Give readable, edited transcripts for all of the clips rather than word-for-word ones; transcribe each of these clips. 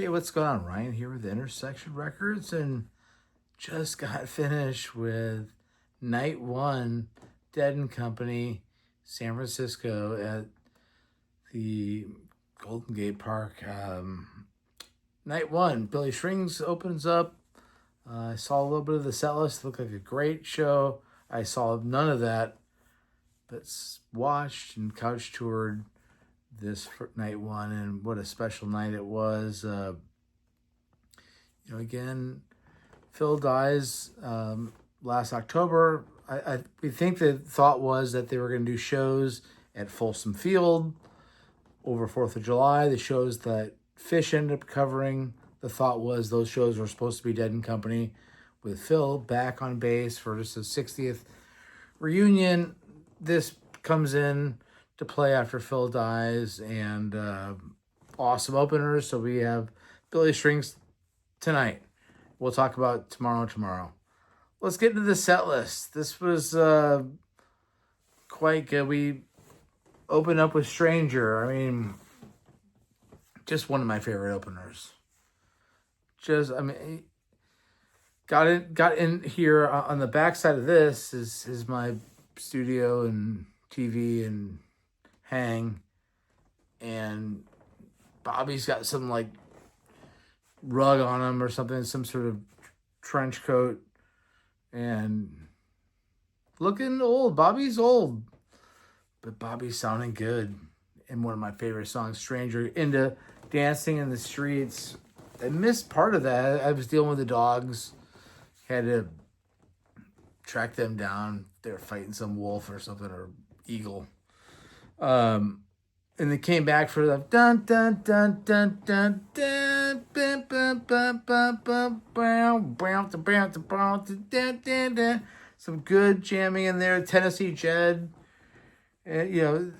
Hey, what's going on? Ryan here with Intersection Records, and just got finished with night one, Dead and Company, San Francisco at the Golden Gate Park. Night one, Billy Strings opens up. I saw a little bit of the set list. It looked like a great show. I saw none of that, but watched and couch toured this night one, and what a special night it was. Again, Phil dies last October. We think the thought was that they were going to do shows at Folsom Field over 4th of July. The shows that Fish ended up covering, the thought was those shows were supposed to be Dead and Company with Phil back on bass for just a 60th reunion. This comes in to play after Phil dies, and awesome openers. So we have Billy Strings tonight. We'll talk about tomorrow. Let's get into the set list. This was quite good. We opened up with Stranger. I mean, just one of my favorite openers. Got in here on the backside of this is my studio and TV and hang, and Bobby's got some like rug on him or something, some sort of trench coat, and looking old. Bobby's old, but Bobby's sounding good. And one of my favorite songs, Stranger, into dancing in the streets. I missed part of that. I was dealing with the dogs, had to track them down. They were fighting some wolf or something, or eagle. And they came back for the dun dun dun dun dun dun bum bum bum bum bum bum bum bum. Some good jamming in there. Tennessee Jed. And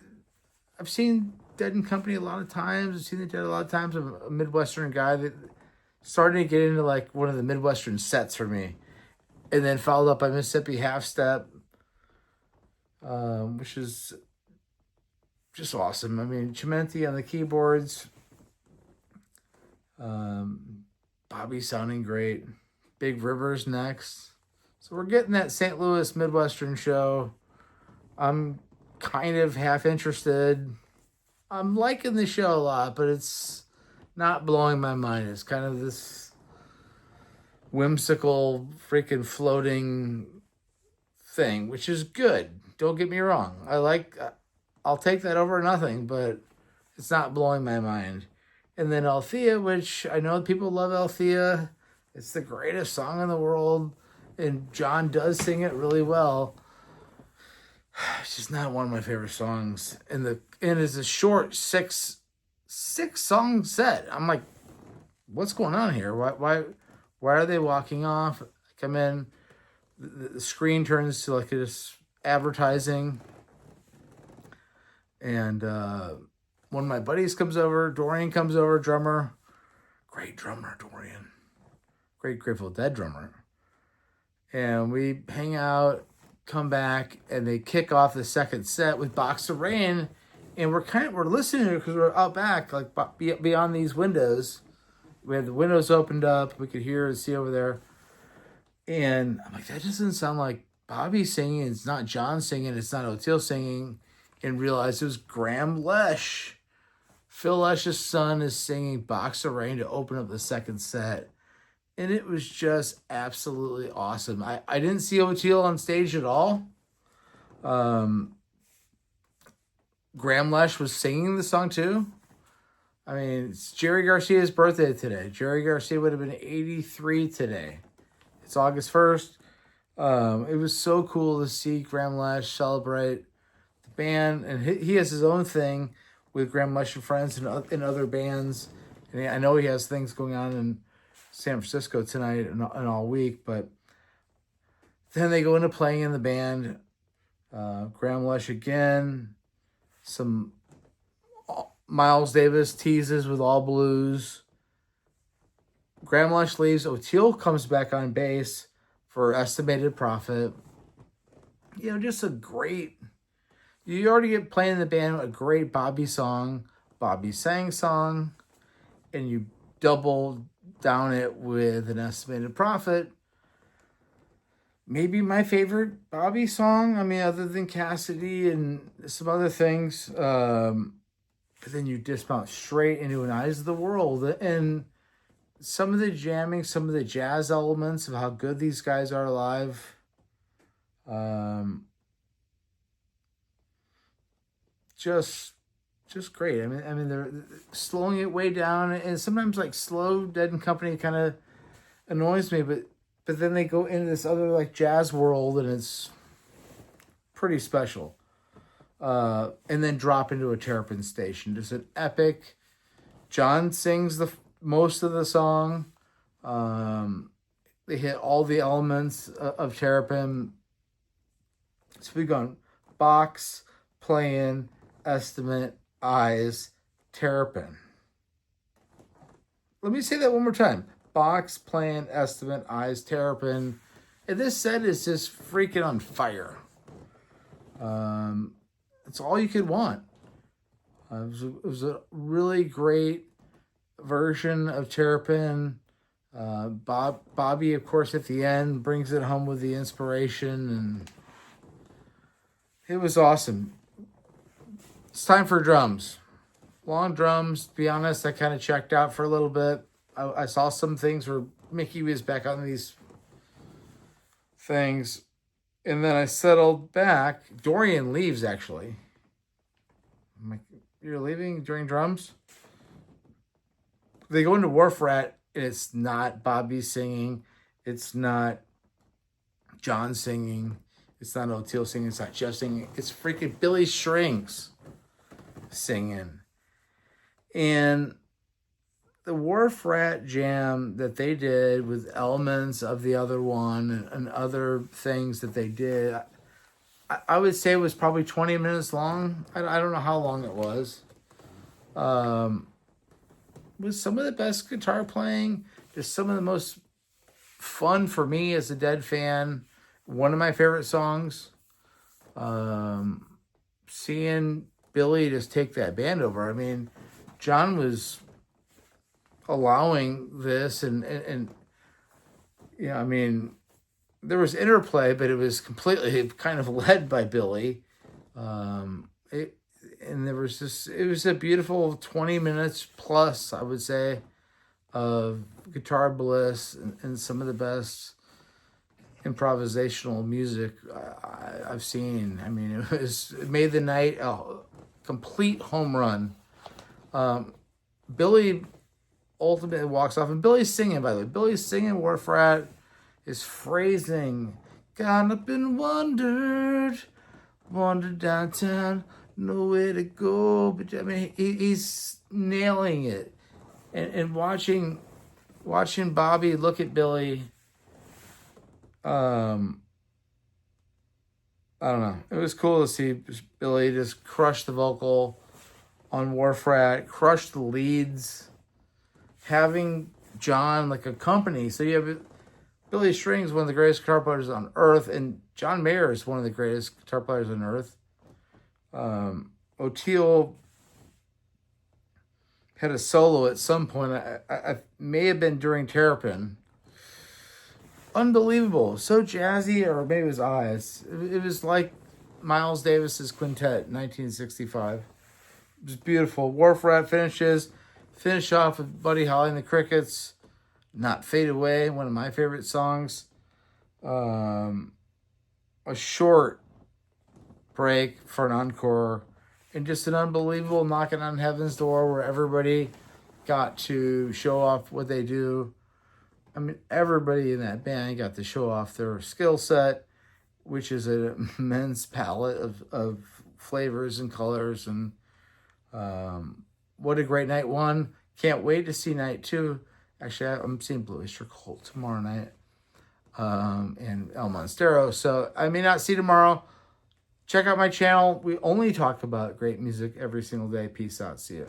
I've seen Dead and Company a lot of times. I've seen the Dead a lot of times. I'm a Midwestern guy that started to get into like one of the Midwestern sets for me, and then followed up by Mississippi Half Step, which is just awesome. I mean, Chimenti on the keyboards, Bobby sounding great, Big Rivers next. So we're getting that St. Louis Midwestern show. I'm kind of half interested. I'm liking the show a lot, but it's not blowing my mind. It's kind of this whimsical, freaking floating thing, which is good. Don't get me wrong. I'll take that over nothing, but it's not blowing my mind. And then Althea, which I know people love Althea. It's the greatest song in the world, and John does sing it really well. It's just not one of my favorite songs. And it's a short six song set. I'm like, what's going on here? Why are they walking off? I come in, the screen turns to like this advertising, and one of my buddies comes over. Dorian comes over, drummer, great drummer, Dorian, great Grateful Dead drummer, and we hang out. Come back, and they kick off the second set with Box of Rain, and we're listening to it because we're out back, like beyond these windows. We had the windows opened up, we could hear and see over there, and I'm like, that doesn't sound like Bobby singing. It's not John singing. It's not O'Teal singing. And realized it was Graham Lesh. Phil Lesh's son is singing Box of Rain to open up the second set. And it was just absolutely awesome. I didn't see O'Teal on stage at all. Graham Lesh was singing the song too. I mean, it's Jerry Garcia's birthday today. Jerry Garcia would have been 83 today. It's August 1st. It was so cool to see Graham Lesh celebrate the band. And he has his own thing with Graham Lesh and Friends and other bands. And I know he has things going on in San Francisco tonight and all week, but then they go into playing in the band. Graham Lesh again, some Miles Davis teases with All Blues. Graham Lesh leaves. O'Teal comes back on bass for Estimated Profit. Just a great. You already get playing in the band a great Bobby song, Bobby sang song, and you double down it with An Estimated Prophet. Maybe my favorite Bobby song. I mean, other than Cassidy and some other things. But then you dismount straight into An Eyes of the World. And some of the jamming, some of the jazz elements of how good these guys are live. Just great. I mean, they're slowing it way down, and sometimes like slow Dead and Company kind of annoys me, but then they go into this other like jazz world, and it's pretty special. And then drop into a Terrapin Station, just an epic. John sings the most of the song. They hit all the elements of Terrapin. So we've gone box, playing, estimate, eyes, Terrapin. Let me say that one more time. Box, plan, estimate, eyes, Terrapin. And this set is just freaking on fire. It's all you could want. It was a really great version of Terrapin. Bobby, of course, at the end brings it home with the inspiration, and it was awesome. It's time for drums. Long drums. To be honest, I kind of checked out for a little bit. I saw some things where Mickey was back on these things. And then I settled back. Dorian leaves, actually. I'm like, you're leaving during drums? They go into Wharf Rat, and it's not Bobby singing. It's not John singing. It's not O'Teal singing. It's not Jeff singing. It's freaking Billy Strings singing. And the Wharf Rat jam that they did with elements of the other one and other things that they did, I would say it was probably 20 minutes long. I don't know how long it was. Was some of the best guitar playing, just some of the most fun for me as a Dead fan. One of my favorite songs. Seeing Billy just take that band over. I mean, John was allowing this and yeah, I mean, there was interplay, but it was completely kind of led by Billy. It was a beautiful 20 minutes plus, I would say, of guitar bliss and some of the best improvisational music I've seen. I mean, it made the night a complete home run. Billy ultimately walks off, and Billy's singing, by the way. Billy's singing Wharf Rat, is phrasing, gone up and wandered downtown, nowhere to go. But I mean, he's nailing it. And watching Bobby look at Billy, I don't know. It was cool to see Billy just crush the vocal on Wharf Rat, crush the leads, having John like accompany. So you have Billy Strings, one of the greatest guitar players on earth, and John Mayer is one of the greatest guitar players on earth. O'Teal had a solo at some point. I may have been during Terrapin. Unbelievable. So jazzy, or maybe it was Eyes. It was like Miles Davis's quintet, 1965. It was beautiful. Wharf Rat finish off with Buddy Holly and the Crickets. Not Fade Away, one of my favorite songs. A short break for an encore. And just an unbelievable knocking on heaven's door where everybody got to show off what they do. I mean, everybody in that band got to show off their skill set, which is an immense palette of flavors and colors. And what a great night one. Can't wait to see night two. Actually, I'm seeing Blue Oyster Cult tomorrow night and El Monstero. So I may not see tomorrow. Check out my channel. We only talk about great music every single day. Peace out. See you.